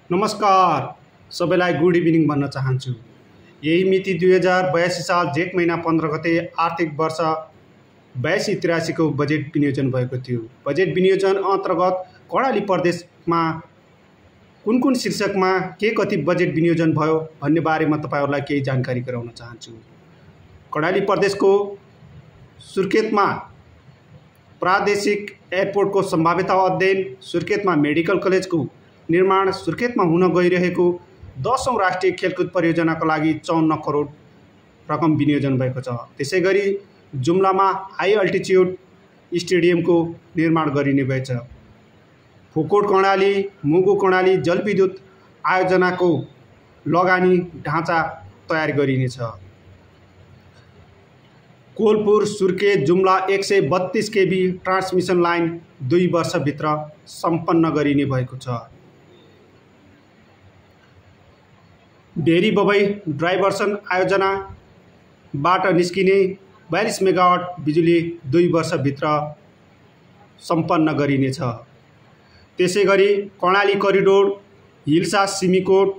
नमस्कार सबैलाई good evening भन्न चाहन्छु। यही मिति 2082 साल जेठ महिना 15 गते आर्थिक वर्ष 82-83 को बजेट विनियोजन भएको थियो। बजेट विनियोजन अन्तर्गत कर्णाली प्रदेशमा कुन कुन शीर्षकमा के कति बजेट विनियोजन भयो भन्ने बारेमा तपाईहरुलाई केही जानकारी गराउन चाहन्छु। कर्णाली प्रदेशको सुर्खेतमा प्रादेशिक एयरपोर्टको सम्भाव्यता अध्ययन, सुर्खेतमा मेडिकल कलेजको निर्माण, सुर्खेतमा हुन गइरहेको 10औं राष्ट्रिय खेलकुद परियोजनाको लागि 54 करोड रकम विनियोजन भएको छ। त्यसैगरी जुम्लामा हाई अल्टिट्युड स्टेडियमको निर्माण गरिने भएछ। फोकोट कर्णाली, मुगु कर्णाली जलविद्युत आयोजनाको लगानी ढाँचा तयार गरिनेछ। Kolpur Surkhet Jumla 132 KB transmission line 2 वर्षभित्र सम्पन्न गरिने भएको छ। भेरी बबई डाइभर्सन आयोजनाबाट निस्किने 42 मेगावाट बिजुली 2 वर्षभित्र सम्पन्न गरिनेछ। त्यसैगरी कर्णाली करिडोर हिल्सा सिमीकोट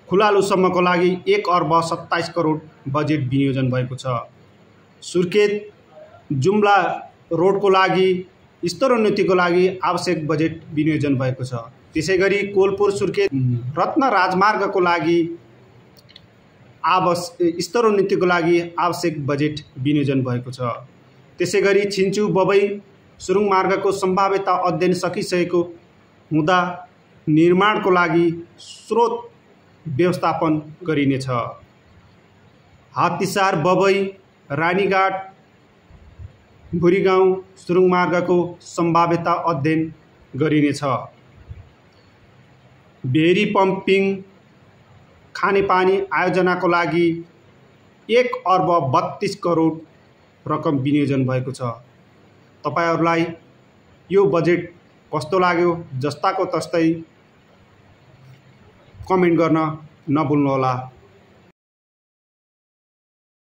खुलालुसम्मको लागि 1 अर्ब 27 करोड बजेट विनियोजन भएको छ। सुर्खेत जुम्ला रोडको लागि स्तरोन्नतिको लागि आवश्यक बजेट विनियोजन भएको छ। त्यसैगरी कोलपुर सुर्खेत रत्न राजमार्गको लागि स्तरोन्नतिको लागि आवश्यक बजेट विनियोजन भएको छ। त्यसैगरी छिन्चु बबई सुरुङ मार्गको सम्भाव्यता अध्ययन सकिसकेको हुँदा निर्माणको लागि स्रोत व्यवस्थापन गरिनेछ। हात्तीसार बबई रानीघाट भुरीगाउँ सुरुङ मार्गको सम्भाव्यता अध्ययन गरिनेछ। भेरी पम्पिङ खानेपानी आयोजनाको लागि 1 अर्ब 32 करोड रकम विनियोजन भएको छ। तपाईहरुलाई यो बजेट कस्तो लाग्यो जस्ताको तस्तै कमेन्ट गर्न नभुल्नुहोला।